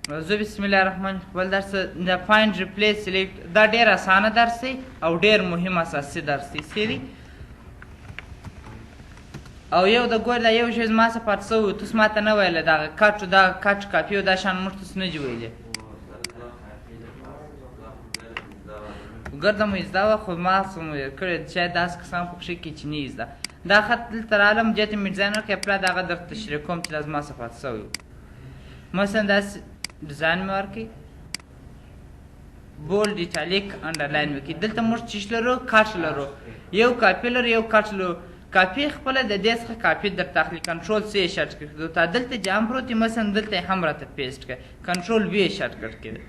زه بسم الله الرحمن خپل درس د فایند ریپلیس سلیکټ دا ډېر اسانه درس دی او ډېر مهم اساسي درس دی سری او یو د ګور دا یو شی زما څخه پات سوی تاسو ماته نه ویله دغه کټ دا کټ کاپي او دا شان موږ تاسو نه دي ویلي ګرده مو زده وه خو ما څه مو کړی شاید داسې کسان په کښې کې چې نه زده دا خط دلته رالم جت مې ډیزاین وکړې پله د هغه درته تشریح کوم چې دا زما څخه پات سوی و مثلا داسې ډیزاین مې ورکړئ بولډ ایټالیک انډرلاین مې کړي دلته موږ چیش لرو کټ لرو یو کاپي لرو یو کټ لرو کاپي خپله د دې څخه کاپي درته اخلي کنټرول سی یې شارټ کټ کړي تا دلته جام پروت دی مثلا دلته یې هم راته پیسټ کړه کنټرول وی یې شارټ کټ کړي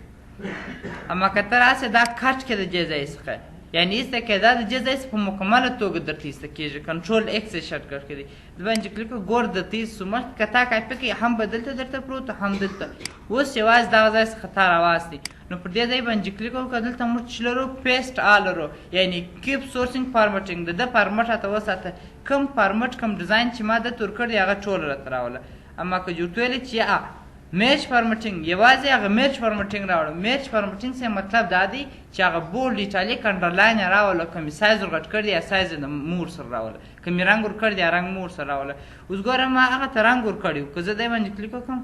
اما که ته راسې دا کټ کې د دې ځای څخه یعنې ایسته کې دا د دې ځای څخه په مکمله توګه درته ایسته کېږي کنټرول ایکس یې شارټ کټ کړي د باندې کلیک ګور درته ایستو مخکې که تا کاپي کړي هم به دلته درته پروت هم دلته اوس یوازې دغه ځای څخه تا راواستي نو پر دې ځای باندې کلیک وکړه دلته موږ چې لرو پیسټ آل لرو یعنې کیپ سورسینګ فارمټینګ د ده فارمټ راته وساته کوم فارمټ کوم ډیزاین چې ما درته ورکړی هغه ټول راته راوله اما که جوړ ویلې چې میچ فارمټینګ یوازې هغه میچ فارمټینګ راوړه میچ فارمټینګ څه مطلب دا دی چې هغه بولډ ایټالیک انډرلاین یې راوله که مې سایز ورغټ کړی یا سایز یې د مور سره راوله که مې رنګ ورکړی یا رنګ مور سره راوله اوس ګوره ما هغه ته رنګ ورکړی که زه دی باندې کلیک وکړم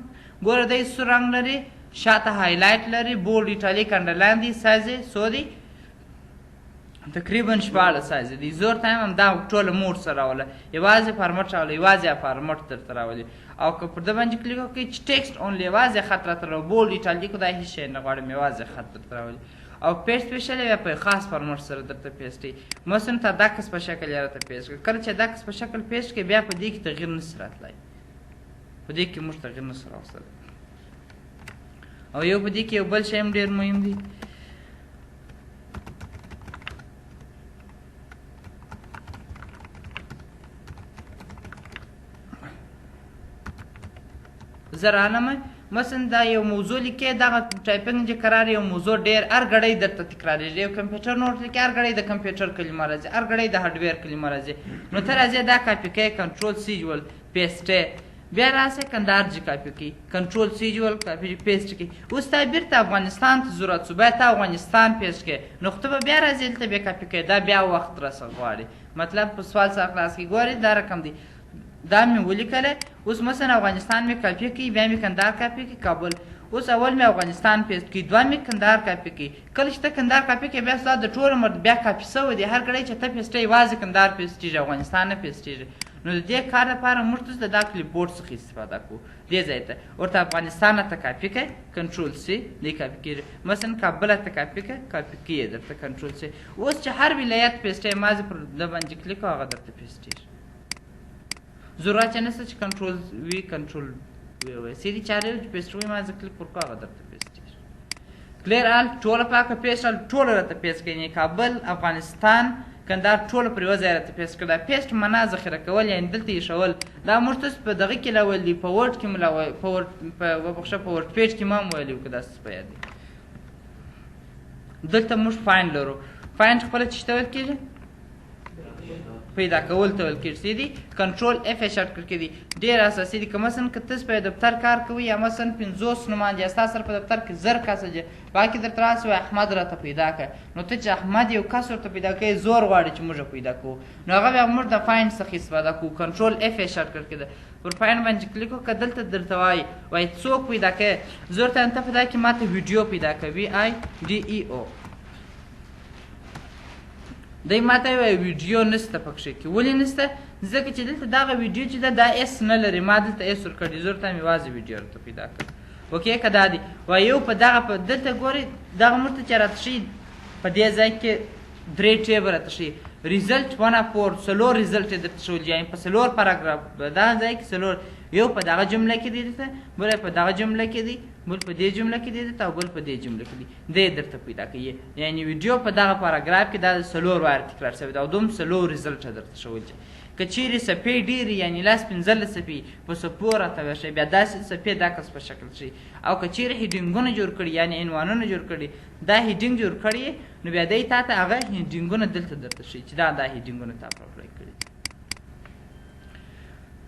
ګوره دی سور رنګ لري شاته هایلایټ لري بولډ ایټالیک انډرلاین دی سایز یې څو دی تقریبا 14 سایز دی زور ته هم دا ټوله مور سره راوله یوازې فارمټ راوله یوازې فارمټ درته راولي او که پر ده باندې کلیک وکړئ چې ټیکسټ اونلی یوازې خط راته راوړي بولډ ایټالیکو دا هېڅ شی نه غواړم یوازې خط درته راولي او پیسټ سپیشل بیا په خاص فارمټ سره درته پیسټوي مثلا تا دکس په شکل یې راته پیسټ کړه کله چې دکس په شکل پیسټ کړې بیا په دې کې تغییر نشي راتلی په دې کې موږ تغییر نشو راوستلی او یو په دې کې یو بل شی هم ډېر مهم دی زه رانمه مثلا دا یو موضوع لیکې دغه ټایپنګ چې قرار یو موضوع ډېر هر ګړی درته تکرارېږي یو کمپیوټر نوټ لیکې هر ګړی د کمپیوټر کلمه راځي هر ګړی د هارډویر کلمه راځي نو ته راځې دا کاپي کوې کنټرول سی جول پیسټ بیا راسې کندهار جي کاپي کوي کنټرول سی جول کاپي پیسټ کوي اوس تا بیرته افغانستان ته ضرورت شو باید ته افغانستان پیسټ کوې نو خو ته به بیا راځې دلته بیا کاپي کوې دا بیا وخت راڅخه غواړي مطلب په سوال سره خلاص کړي ګورې دا رقم دی دا مې ولیکله اوس مثلا افغانستان مې کاپي کوي بیا مې کندهار کاپي کوي کابل اوس اول مې افغانستان پیسټ کوي دوه مې کندهار کاپي کوي کله چې ته کندهار کاپي کوي بیا ستا د ټول عمر بیا کاپي سوی دی هر ګړی چې ته پیسټوې یوازې کندهار پیسټېږي افغانستان نه پیسټېږي نو د دې کار لپاره موږ تاسو د دا کلیپ بورډ څخه استفاده کوو دې ځای ته ورته افغانستان ته کاپي کوئ کنټرول سی دی کاپي کېږي مثلا کابل ته کاپي کوئ کاپي کېږي درته کنټرول سی اوس چې هر ولایت پیسټوې ما زه پر ده باندې کلیک کوم هغه درته پیسټېږي ضرورت یې نشته چې کنټرول وي کنټرول ووایي سیدي چارې چې پیسټوي ما زه کلیک ورکړو هغه درته پیسټېږي کلیر آل ټوله پاکه پیسټ آل ټوله راته پیسټ کوي کابل افغانستان کندهار ټوله پر یوه ځای راته پیسټ کړه دا پیسټ معنا ذخیره کول یعنې دلته ایښول دا موږ تاسو په دغه کې لا ویل دي په ورډ کې مو لا په ورډ پیج کې ما هم ویلي وو که داسې په یاد دي دلته موږ فایند لرو فایند خپله چې ته ویل کېږي پیدا کول ته ویل کېږي دي کنټرول اف یې شارټ کټ کړي ډېر اساسي دي که مثلا که تاسو په دفتر کار کوئ یا مثلا 50 نومان یا ستا سره په دفتر کې 1000 کسه دي باقي درته راسي وایي احمد راته پیدا کړه نو ته چې احمد یو کس ورته پیدا کوې زور غواړي چې موږ پیدا کوو نو هغه بیا موږ د فایند څخه استفاده کوو کنټرول اف یې شارټ کټ کړي پر فایند باندې کلیک وکړه دلته درته وایي څوک پیدا کوې زه ورته ته پیدا کړي ما ته ویډیو پیدا کړه VIDEO دی ما ته وایي ویډیو نشته پکښې کې ولې نشته ځکه چې دلته دغه ویډیو چې ده دا ایس نه لري ما دلته ایس ورکړي زه ورته هم یوازې ویډیو ورته پیدا کړم اوکې که دا دی وایي یو په دغه دلته ګورئ دغه موږ ته چې راته ښیي په دې ځای کې 3 ټیبه راته ښیي ریزلټ 1 اف 4 څلور ریزلټ یې درته ښولي یعنې په څلور پاراګراف دغه ځای کې څلور یو په دغه جمله کې دی دلته بل په دغه جمله کې دی بل په دې جمله کې دی دلته او بل په دې جمله کې دی دی درته پیدا کوي یعنې ویډیو په دغه پاراګراف کې دا د څلور واره تکرار شوی دی او دوم څلور ریزلټ درته ښودل که چیرې صفحې ډېرې یعنې 15 صفحې په صفحو راته ویښوي بیا داسې صفحې دا کس په شکل شي او که چیرې هیډینګونه جوړ کړي یعنې عنوانونه جوړ کړي دا هیډینګ جوړ کړي نو بیا دی تا ته هغه هیډینګونه دلته درته ښیي چې دا هیډینګونه تا په اپلای کړي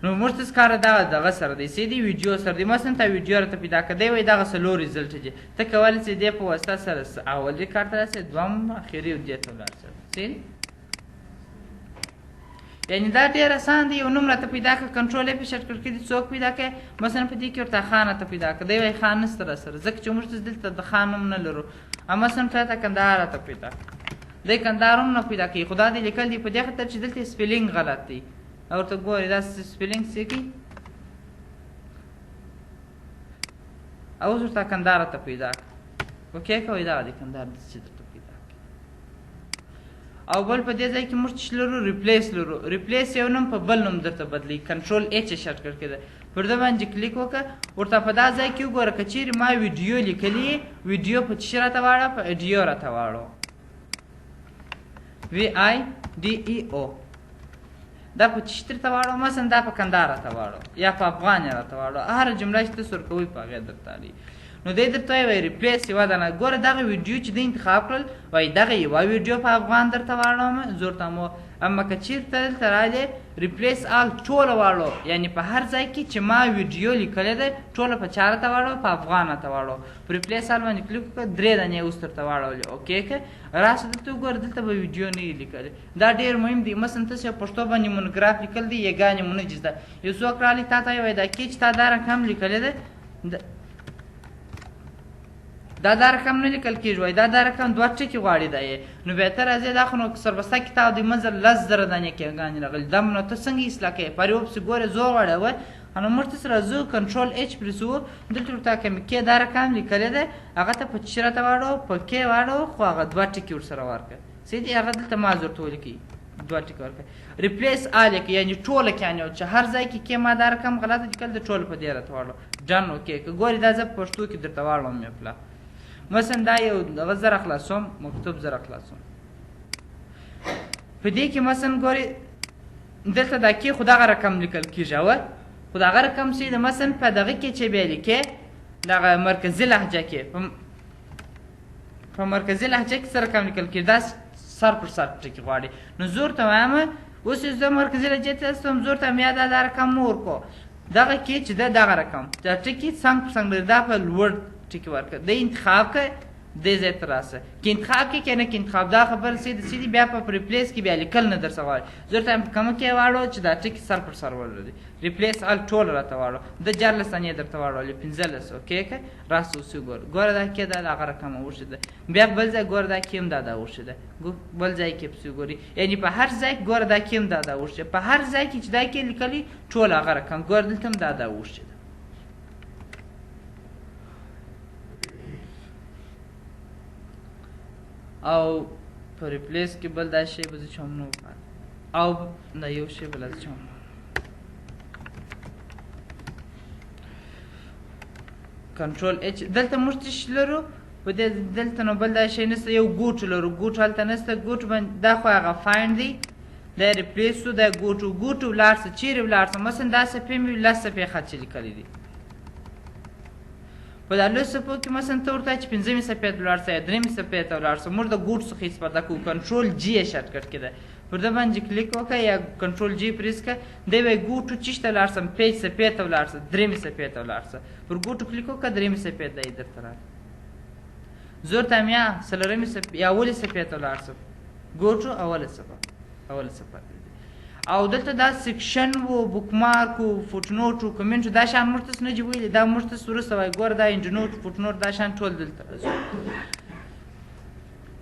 نو موږ ته کار دغه سره دی سیدي ویډیو سره دی مثلا تا ویډیو راته پیدا کړه دی وایي دغه څلور ریزلټ دي ته کولی شې دې په واسطه سره اولي کار ته راسې دویم اخري او دې ته ولاړ شې سیدي یعنې دا ډېر اسان دی یو نوم راته پیدا کړه کنټرول یې په شرټکټ کې دي څوک پیدا کړې مثلا په دې کې ورته خان راته پیدا کړه دی وایي خان نشته راسره ځکه چې موږ ته دلته د خان نوم نه لرو او مثلا تا کندهار راته پیدا کړه دی کندهار هم نه پیدا کوي خو دا دې لیکل دي په دې خاطر چې دلته سپیلینګ غلط دی او ورته ګورې دا سپیلینګ څه کوي او اوس ورته کندهار راته پیدا کړه اوکې کوئ دا دی کندهار چې درته پیدا کړي او بل په دې ځای کې موږ چې لرو ریپلیس لرو ریپلیس یو نوم په بل نوم درته بدلوي کنټرول ایچ یې شارټکټ کې ده پر ده باندې کلیک وکړه ورته په دا ځای کې وګوره که چیرې ما ویډیو لیکلي ویډیو په څه راته واړه په ایډیو راته واړو VIDEO دا په چی درته واړو مثلا دا په کندهار راته واړو یا په افغان یې راته واړو هره جمله چې تاسو ورکوئ په هغې درته اړي نو دی درته وایي ریپلیس یوه دانه ګوره دغه ویډیو چې دی انتخاب کړل وایي دغه یوه ویډیو په افغان درته واړوم زه ورته مو اما که چېرته دلته راغلی ریپلیس آل ټوله واړو یعنې په هر ځای کې چې ما ویډیو لیکلی دی ټوله په چا راته واړو په افغان راته واړو په ریپلیس آل باندې کلیک وکړه درې دانې اوس درته واړولې اوکې که راسه دلته وګوره دلته به ویډیو نه وي لیکلی دا ډېر مهم دی مثلا تاسو یو پښتو باندې مونوګراف لیکل دی یګانې منجز ده یو څوک راغلی تا ته یې وایي دا کې چې تا دا رقم لیکلی دی دا رقم نه لیکل کېږي وایي دا رقم دوه ټکي غواړي دا یې نو بهتره ځای دا خو نو سربسته کتاب دی منځ 10,000 دانې کېږانې راغلي دا نو ته څنګه اصلاح کوې پر یو پسې ګورې زه غواړی وای نو موږ ته سره زه کنټرول ایچ پرېسوو دلته ورته کې دا رقم لیکلی دی هغه ته په چې راته واړو په کې واړو خو هغه دوه ټکي ورسره ورکړه سیدي هغه دلته ماز ورته ولیکي دوه ټکي ورکړه ریپلیس آل یې یعنې ټوله کېنیو چې هر ځای کې ما دا رقم غلطه لیکل دی ټوله په دې راته واړو ډن اوکې که ګورې دا زه په پښتو کې درته واړوم یې پله مثلا دا یو دغه زره خلاصوم مکتوب زره خلاصوم په دې کې مثلا ګورې دلته دا کې خو دغه رقم لیکل کېږي اوه خو دغه رقم چې د مثلا په دغه کې چې بیا لیکې دغه مرکزي لهجه کې په مرکزي لهجه کې څه رقم لیکل کېږي دا سر پر سر ټکي غواړي نو زه ورته وایم اوس چې زه مرکزي لهجې ته استم زه ورته بیا دا رقم مو ورکړو دغه کې چې دغه رقم دا ټکي څنګ پر څنګ لري دا په لوړ ټکي ورکړه د انتخاب که دې ځای ته راسه که انتخاب کې که نه که انتخاب دا خبره سیدي بیا په ریپلیس کې بیا لیکل نه در څه غواړي زه ورته په کومه کې واړو چې دا ټکي سر پر سر ولري ریپلیس آل ټول راته واړو د 14 ثانیې درته واړولې 15 اوکې که راسه اوس ګوره دا کې دا هغه رقم وشي ده بیا بل ځای ګوره دا کې هم دا وشي ده بل ځای کې پسې ګوري یعنې په هر ځای ګوره دا کې هم دا وشي په هر ځای کې چې دا کې لیکلي ټول هغه رقم ګوره دلته هم دا وشي ده او په ریپلیس کې بل دا شی به زه چوم نه وپاته او دا یو شی بله زه چوم کنټرول ایچ دلته موږ څه لرو په دې دلته نو بل دا شی نشته یو ګوټ لرو ګوټ هلته نشته ګوټ باندې دا خو هغه فایند دی دا ریپلیس شو دا ګوټ ولاړ څه چیرې ولاړ څه مثلا دا صفحې مې 10 صفحې خط چې لیکلي دي په دا لوی صفحو کې مثلا ته ورته چې 5مې صفحې ته ولاړ سه یا 3مې صفحې ته ولاړ سه موږ د ګوټ څخه استفاده کوو کنټرول جي یې شارټکټ کې ده پر ده باندې کلیک وکړه یا کنټرول جي پریس کړه دی وایي ګوټو چیش ته ولاړ سم پیج صفحې ته ولاړ سه 3مې صفحې ته ولاړ سه پر ګوټو کلیک وکړه 3مې صفحې ته یې درته راغله زه ورته یم یا 4مې صفحې یا اولې صفحې ته ولاړ سه ګوټو اوله صفحه او دلته دا سیکشن و بوک مارک و فوټ نوټ و کمنټ دا شان موږ تاسو نه دي ویلي دا موږ تاسو وروسته وایي ګوره دا انډ نوټ فوټ نوټ دا شان ټول دلته راځي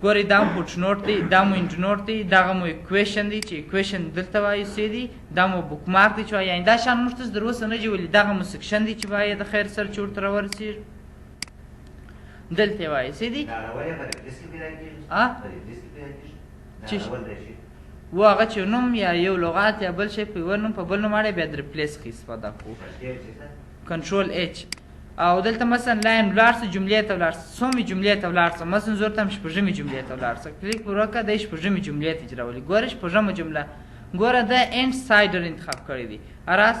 ګورئ دا مو فوټ نوټ دی دا مو انډ نوټ دی دغه مو اکویشن دی چې اکویشن دلته وایي څه دی دا مو بوک مارک دی چې وایي یعنې دا شان موږ تاسو در اوسه نه دي ویلي دغه مو سیکشن دی چې باید د خیر سره چې ورته راورسېږي دلته یې وایي څه دی و هغه چې نوم یا یو لغات یا بل شی په یوه نوم په بل نوم اړی بیا د ریپلیس ښه استفاده کوو کنټرول ایچ او دلته مثلا لاین ولاړ سه جملې ته ولاړ سه څومې جملې ته ولاړ سه مثلا زه ورته هم 6مې جملې ته ولاړ سه کلیک ور وکړه دی 6مې جملې ته اجراولي ګوره 6مه جمله ګوره دا اینډ سایډر انتخاب کړی دی راس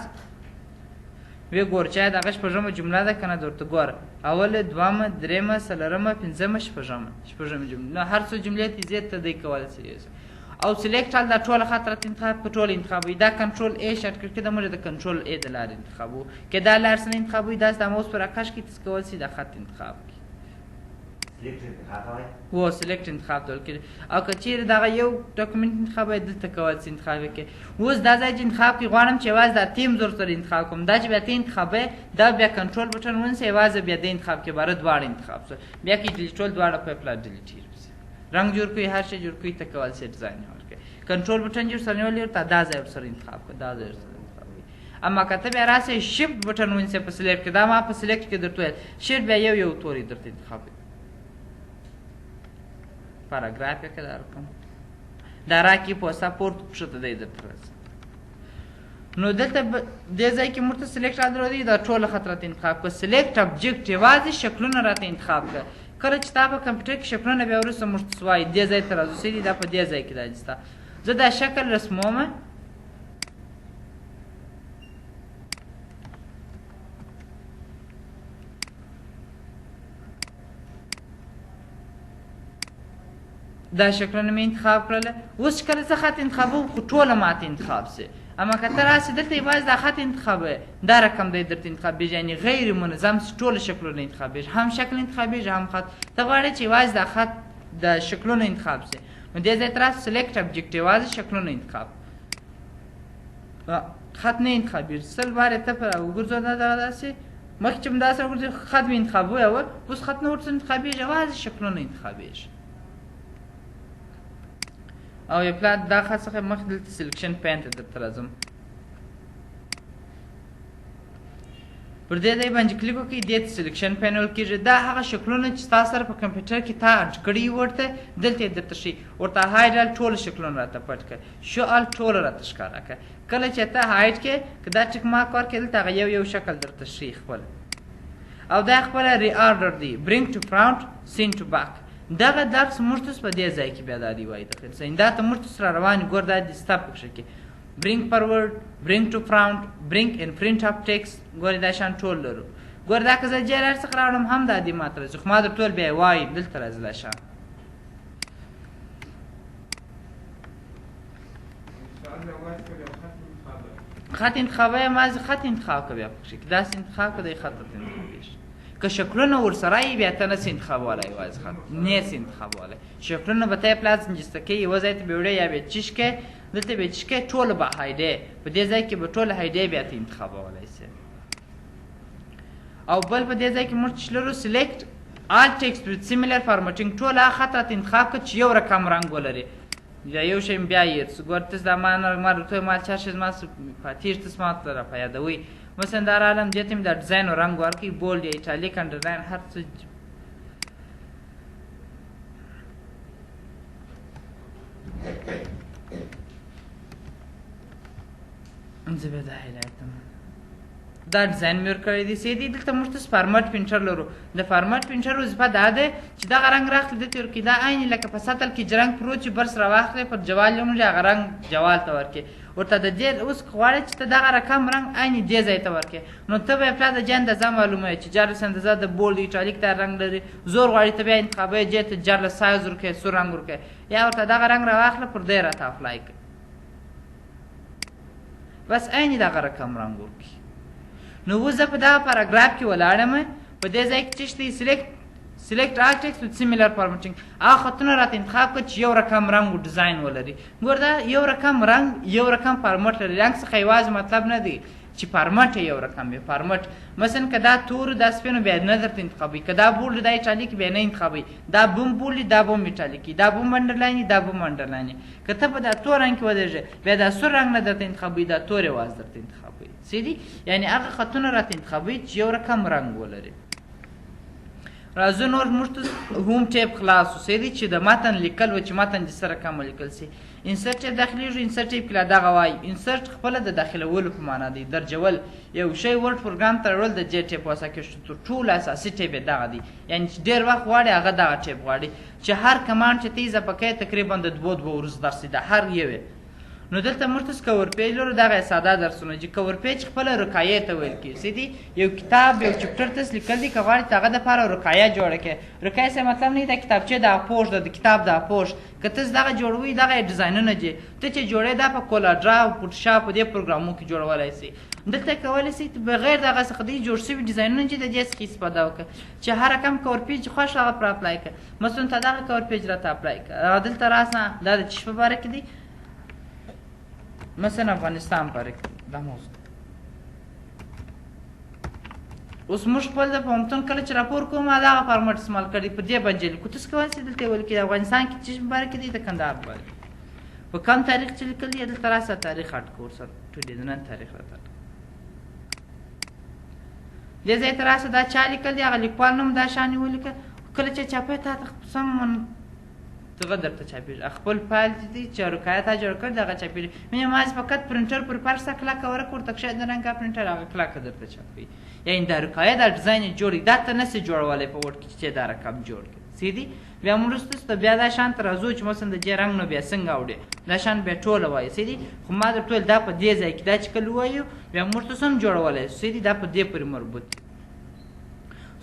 وی ګوره چې دغه 6مه جمله ده که نه درته ګوره اوله 2مه 3مه 4مه 5مه 6مه جمله نو هر څو جملې ته زیات ته دی کولی شي او سلیکټ آل دا ټوله خط راته انتخاب کړه ټول انتخابوي دا کنټرول ای شارټکټ کې د موږ د کنټرول ای د لارې انتخابو که دا لار څنګه انتخابوي داسې د موس پر راکش کې تاسو کولی شئ دا خط انتخاب کړئ و سلیکټ انتخاب ته ورکړي او که چیرې دغه یو ډاکومنټ انتخابوي دلته کولی شئ انتخاب یې کړئ اوس دا ځای چې انتخاب کړئ غواړم چې یوازې دا تیم زور سره انتخاب کوم دا چې بیا ته انتخابوي دا بیا کنټرول بټن ونیسئ یوازې بیا د انتخاب کې باره دواړه انتخاب شول بیا کې ډیلیټ ټول دواړه په پلا ډیلیټ رنګ جوړ کړئ هر شی جوړ کړئ ته کولی شئ ډیزاین یې ورکړئ کنټرول بټن چې ورسره نیولی ورته دا ځای ورسره انتخاب کړه دا ځای ورسره انتخاب کړئ اما که ته بیا راسئ شفټ بټن ونیسئ په سلیکټ کې دا ما په سلیکټ کې درته ویل شفټ بیا یو یو توري درته انتخاب کړئ پاراګراف یې که دا رقم دا راکړي پوسته پورته پښته دی درته راځي نو دلته دې ځای کې موږ ته سلیکټ راځي دا ټوله خط راته انتخاب کړه سلیکټ ابجکټ یوازې شکلونه راته انتخاب کړه کله چې تا په کمپیوټر کې شکلونه بیا وروسته موږ ته وایي دې ځای ته راځو سیدي دا په دې ځای کې دا دي ستا زه دا شکل رسمومه دا شکلونه مې انتخاب کړله اوس کله زه خط انتخابوم خو ټوله ماته انتخاب سي اما که ته راسې دلته یوازې دا خط انتخابوې دا رقم دی درته انتخابېږي یعنې غیر منظم ټوله شکلونه انتخابېږي هم شکل انتخابېږي هم خط ته غواړې چې یوازې دا خط د شکلونه انتخاب سي نو دې ځای ته راسه سلیکټ ابجکټ یوازې شکلونه انتخاب خط نه انتخابېږي سل بارې ته په وګرځو دا داسې مخکې چې م داسې وګرځي خط مې انتخابوی اول اوس خط نه ورته انتخابېږي یوازې شکلونه انتخابېږي او یو پلان دا خط څخه مخکې دلته سلیکشن پین ته درته راځم پر دې ځای باندې کلیک وکړئ دې ته سلیکشن پین ویل کېږي دا هغه شکلونه چې ستا سره په کمپیوټر کې تا اډ کړي ورته دلته یې درته ښیي ورته هاید آل ټوله شکلونه راته پټ کړه شو آل ټوله راته ښکاره کړه کله چې ته هاید کې که دا ټیک مارک ورکړې دلته هغه یو یو شکل درته ښیي خپله او دا خپله ریارډر دی برینګ ټو فرونټ سین ټو باک دغه درس موږ ته په دې ځای کې بیا دا دی وایي دخیل صحیح دا ته موږ ته سره روان ګور دا دي ستا پکښې کې برینګ فارورډ برینګ ټو فرونټ برینګ ان فرنټ اف ټیکسټ ګورې دا شان ټول لرو ګور دا که زه جیلر څخه راوړم هم دا دي ماته راځي خو ما در ټول بیا یې وایي دلته راځي دا شان خط انتخابوي یوازې خط انتخاب که بیا پکښې کې داسې انتخاب که دی خط درته انتخابېږي که شکلونه ورسره یې بیا ته نسې انتخابولی یوازې خط نسې انتخابولی شکلونه به ته یې پلاس نجسته کوې یوه ځای ته به وړې یا بیا چیش کوې دلته به یې چیش کوې ټوله به هایډې په دې ځای کې به ټوله هایډې بیا ته انتخابولی سې او بل په دې ځای کې موږ چې لرو سلیکټ آل ټیکسټ ویت سیملر فارمټینګ ټول هغه خط راته انتخاب کړه چې یو رقم رنګ ولري یا یو شی بیا هیر سو ګور تاسو دا ما درته ما چا شی زما پاتېږي تاسو ما ته راپه یادوئ مثلا دا راغلم دې ته مې دا ډیزاین رنګ ورکړئ بولډ یا ایټالیک انډرلاین هر څه زه بیا دا هدایت دا ډیزاین مې ورکړی دی سیدي دلته موږ ته فارمټ پرنټر لرو د فارمټ پرنټر وظیفه دا ده چې دغه رنګ راخلي دلته ورکړي دا عین لکه په سطل کې رنګ پروت چې برس راواخلې پر جوال یې وموږي هغه رنګ جوال ته ورکړي ورته د دې اوس غواړې چې ته دغه رقم رنګ عین دې ځای ته ورکړې نو ته به یې پلا د جې اندازه معلوموې چې جارلس اندازه د بولډ ایټالیک دا رنګ لري زور غواړي ته بیا انتخابوې جې ته جارلس سایز ورکړې سور رنګ ورکړې یا ورته دغه رنګ راواخله پر دی راته اپلای کړې بس عین دغه رقم رنګ ورکړي نو اوس زه په دغه پاراګراف کې ولاړم په دې ځای کې چې شته سلیکټ آل ټیکسټ ویت سیملر فارمټینګ هغه خطونه راته انتخاب کړه چې یو رقم رنګ و ډیزاین ولري ګور دا یو رقم رنګ یو رقم فارمټ لري رنګ څخه یوازې مطلب نه دی چې فارمټ یې یو رقم وي فارمټ مثلا که دا تور دا سپینو بیا نه درته انتخابوي که دا بولډ دا ایټالیک بیا نه انتخابوي دا بوم بولډ دا بوم ایټالیکي دا بوم انډرلاین دا بوم انډرلاین که ته په دا تور رنګ کې ودرېږې بیا دا سور رنګ نه درته انتخابوي دا تور یوازې درته انتخابوي سیدي یعنې هغه خطونه راته انتخابوي چې یو رقم رنګ ولري راځو نور موږ ته هوم ټیب خلاص و سیدي چې د متن لیکل و چې متن دې سره کم ولیکل سي انسرټ ټیب داخلیږي انسرټ ټیب کې لا دغه وایي انسرټ خپله د داخلولو په معنا دی درجول یو شی ورډ پروګرام ته راوړل د جې ټیب واسه کې تر ټولو اساسي ټیب یې دغه دی یعنې چې ډېر وخت غواړي هغه دغه ټیب غواړي چې هر کمانډ چې ته یې اضافه کوې تقریبا د دوه ورځو درس دی د هر یو نو دلته موږ تاسو کور پیج لرو دغه ساده درسونه چې کور پیج خپله رقایه ته ویل کېږي سیدي یو کتاب یو چپټر تاسو لیکل دي که غواړئ چې هغه دپاره رقایه جوړه کړئ رقایه څه مطلب نه د کتابچې د اپوش ده د کتاب د اپوش که تاسو دغه جوړوئ دغه ډیزاینونه دي ته چې جوړې دا په کولاډرا او فوټوشاپ په دې پروګرامونو کې جوړولی سي دلته کولی سئ بغیر دغه څخه دې جوړ شوي ډیزاینونه چې د دې څخه استفاده وکړه چې هر رقم کور پیج خوښ هغه پر اپلای کړه مثلا ته دغه کور پیج راته اپلای کړه دلته راسه دا د څه په باره کې دی مثلا افغانستان باره کې دا موضوع اوس موږ خپل د پوهنتون کله چې راپور کوم دغه فارمټ استعمال کړی په دې باندې لیکو تاسو کولی شئ دلته ولیکئ د افغانستان کې څه په باره کې دی د کندهار په باره کې په کم تاریخ چې لیکل دي دلته راسه تاریخ اډ کړو سر ټولې د نن تاریخ راته دې ځای ته راسه دا چا لیکل دي هغه لیکوال نوم دا شان یې ولیکه کله چې چاپی تا ته سم دغه درته چاپېږي خپل فایل چې دی چې رقایه تا جوړ کړ دغه چاپېږي مینه مازې فقط پرنټر پر فرشه کلکه ورکړه ورته کښې د رنګه پرنټر هغه کلکه درته چاپوي یعنې دا رقایه دا ډیزاین یې جوړوي دا ته نسي جوړولی په وډ کې چې دا رقم جوړ کړي سیدي بیا موږ وروسته بیا دا شان ته راځو چې مثلا د دې رنګ نو بیا څنګه اوړي دا شان بیا ټوله وایي سیدي خو ما درته ویل دا په دې ځای کې دا چې کله ووایو بیا موږ تاسو هم جوړولی سیدي دا په دې پورې مربوط دي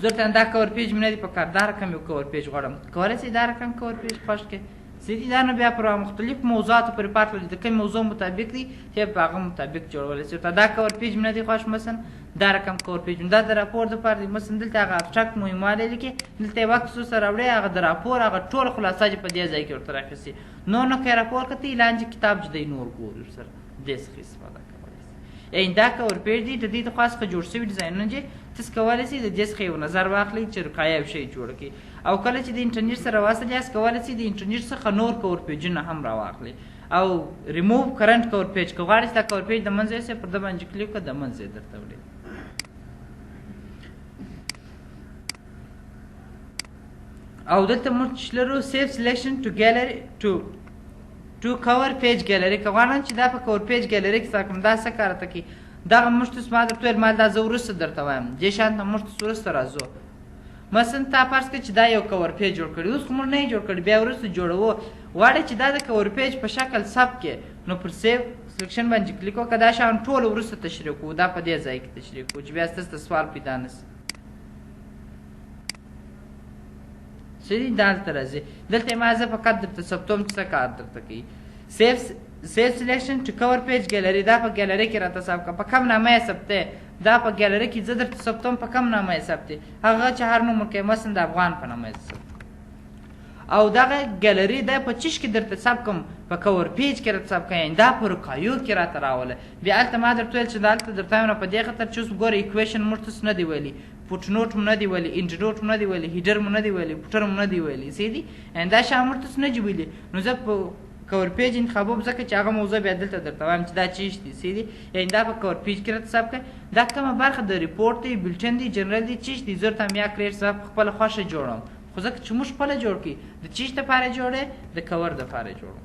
زه ورته دا کور پیج مې نه دی په کار دا رقم یو کور پیج غواړم کولی شئ دا رقم کور پیج خوښ کړئ سیدي دا نو بیا پر مختلف موضوعاتو پورې پاټ ولري د کوم موضوع مطابق دي چې په هغه مطابق جوړولی شي ورته دا کور پیج مې نه دی خوښ مثلا دا رقم کور پیج دا د راپور دپاره دی مثلا دلته هغه ابسټرکټ مهموالی لیکي دلته یې وخت سره راوړی هغه د راپور هغه ټول خلاصه چې په دې ځای کې ورته راخیستي نور نو که یې راپور کتئ لاندې کتاب چې دی نور ګوري ورسره دې څخه استفاده کولی شي یعنې دا کور پیج دی د دې دخوا څخه جوړ شوي ډیزاینونه چې تاسو کولی شئ د دې څخه یو نظر واخلئ چې رقایه یو شی جوړ کړي او کله چې د انټرنیټ سره وصل یاست کولی شئ د انټرنیټ څخه نور کور پیجونه هم راواخلئ او ریموو کرنټ کور پیج که غواړئ چې دا کور پیج د منځه یوسئ پر ده باندې کلیک کړه د منځه یې درته وړي او دلته موږ لرو سیف سلیکشن ټو کور پیج ګیلري که غواړم چې دا په کور پیج ګیلري کې ساکم دا څه کار ته کوي دغه موږ تاسو ما درته ویل ما دا زه وروسته درته وایم دې شان ته موږ تاسو وروسته راځو مثلا تا فرض کړه چې دا یو کور پیج جوړ کړي اوس خو موږ نه یې جوړ کړي بیا وروسته جوړوو غواړئ چې دا د کور پیج په شکل ثبت کړې نو پر سیف سلیکشن باندې کلیک وکړه دا شان ټول وروسته تشریح کوو دا په دې ځای کې تشریح کوو چې بیا ستاسو ته سوال پیدا نه شي سیدي دلته راځي دلته ما زه فقط درته ثبتوم چې څه کار درته کوي سیف سلیکشن ټو کور پیج ګیلري دا په ګیلري کې راته ثبت کړه په کم نامه یې ثبتې دا په ګیلري کې زه درته ثبتوم په کم نامه یې ثبتې هغه چې هر نوم ورکوي مثلا د افغان په نامه یې ثبت او دغه ګیلري دا په چیش کې درته ثبت کړم په کور پیج کې راته ثبت کړم دا په رقایو کې راته راوله بیا هلته ما درته ویل چې دلته درته وایم په دې خاطر چې اوس ګوره ایکویشن موږ تاسو نه دی ویلي فوټ نوټ مو نه دی ویلي انډ نوټ مو نه دی ویلي هیډر مو نه دی ویلي فوټر مو نه دی ویلي سیدي دا شیان موږ تاسو نه دي ویلي نو زه په کور پیج انتخابوم ځکه چې هغه موضوع بیا دلته درته وایم چې دا چیش دي سیدي یعنې دا په کور پیج کې راته ثبت کړئ دا کومه برخه د ریپورټ دی بلټن دی جنرل دی چیش دی زه ورته هم یا کریټ صاحب خپله خوښه جوړوم خو ځکه چې موږ خپله جوړ کړي د چیش دپاره جوړی د کور دپاره جوړوم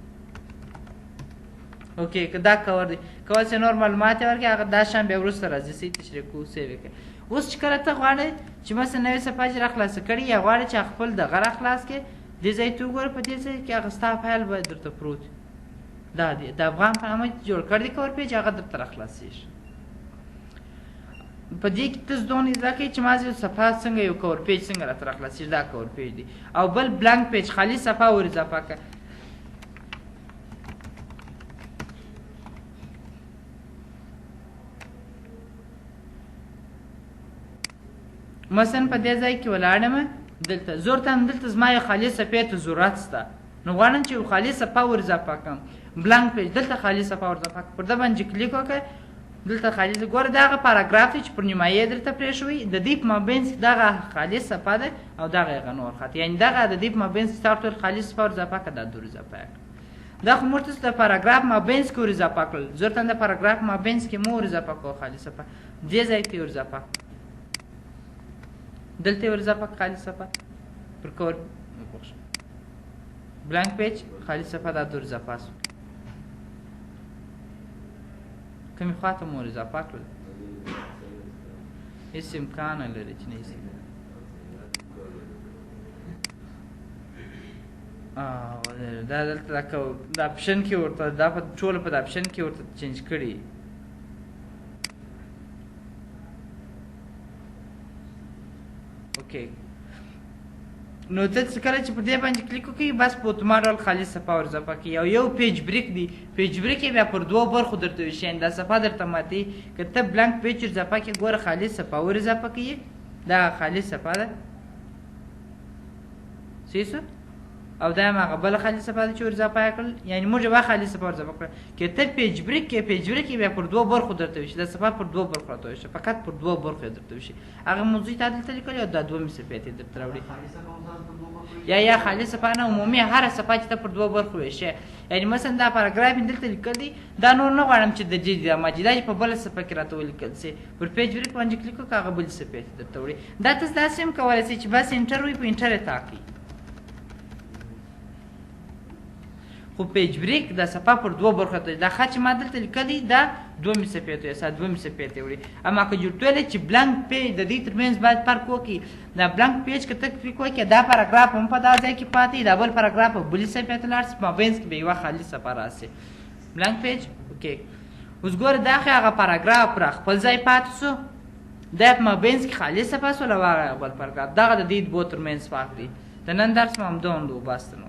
اوکې که دا کور دی کول چې نور معلومات یې ورکړي هغه دا شان بیا وروسته راځي سي تشریح کوو سیو یې کړئ اوس چې کله ته غواړئ چې مثلا نوې صفحه چې راخلاصه کړي یا غواړئ چې خپل دغه راخلاص کړې دې ځای ته وګوره په دې ځای کې هغه ستا فایل به درته پروت دا دی د افغان په نامه جوړ کړی دی کور پیج هغه درته راخلاصېږي په دې کې تاسو دونه زده کوئ چې ما یو صفحه څنګه یو کور پیج څنګه راته راخلاصېږي دا کور پیج دی او بل بلانک پیج خالي صفحه ور اضافه کړه مثلا په دې ځای کې ولاړم دلته زه ورته دلته زما یو خالي صفحې ته ضرورت شته نو غواړم چې یو خالي صفحه ور اضافه کړم بلانک پیج دلته خالي صفحه ور اضافه کړم پر ده باندې کلیک وکړئ دلته خالي ګوره دغه پاراګراف دی چې پر نیمایي درته پرېښوي د دې په مابینځ کې دغه خالي صفحه ده او دغه هغه نور خط یعنې دغه د دې په مابینځ کې ستا ټول خالي صفحه ور اضافه کړه دا دور اضافه یې کړه دا خو موږ تاسو د پاراګراف مابینځ کې ور اضافه کړل زه ورته د پاراګراف مابینځ کې مو ور اضافه کړو خالي صفحه دې ځای کې ور اضافه دلته ور اضافه خالي صفحه پر کور بلانک پیج خالي صفحه دا دور اضافه شو کومې خواته مو ور اضافه کړل هېڅ امکان نه لري چې نه شي دا دلته د اپشن کې ورته دا په ټوله په د اپشن کې ورته چینج کړي. اوکې نو ته کله چې په دې باندې کلیک وکړي بس په اتومات ډول خالي صفحه ور اضافه کړي. یو پیج بریک دی، پیج بریک یې بیا پر دوه برخو درته ویشي، دا صفحه درته ماتي. که ته بلانک پیج اضافه کړي ګوره خالي صفحه ور اضافه کړي، دا خالي صفحه ده صحیح او دا هم هغه بله خالي صفحه ده چې ور اضافه یې کړل، یعنې موږ یې خالي صفحه ور اضافه کړل. که ته پیج بریک کې پیج بریک یې بیا پر دوه برخو درته ویشي، دا صفحه پر دوه برخو راته ویشي، فقط پر دوه برخو یې درته ویشي. هغه موضوع ته دلته لیکلي او دا دومې صفحې ته یې درته راوړي. یا خالي صفحه نه عمومي هره صفحه چې ته پر دوه برخو ویشې، یعنې مثلا دا پاراګراف یې دلته لیکل دی، دا نور نه غواړم چې د جې دا ماجي دا چې په بله صفحه کې راته ولیکل سي. پر پیج بریک باندې کلیک وکړه هغه بلې صفحې ته درته وړي. دا تاسو داسې هم کولی سئ چې بس انټر وي په انټر یې ټاکئ. خو پیج بریک دا صفحه پر دوه برخو ته دا خط چې ما دلته لیکلی دا دومې صفحې ته یا دومې صفحې ته وړي. اما که جوړ ویلې چې بلانک پیج د دې ترمنځ باید فرق وکړي، دا بلانک پیج که ته کلیک وکړې دا پاراګراف هم په دا ځای کې پاتې دا بل پاراګراف په بلې صفحې ته لاړ سي، په مابینځ کې به یوه خالي صفحه راسي. بلانک پیج اوکې اوس ګوره دا خو هغه پاراګراف پر خپل ځای پاتې سو، دا په مابینځ کې خالي صفحه سوله او هغه بل پاراګراف. دغه د دې دوو ترمنځ فرق دی. د نن درس مو همدومره و بس نو.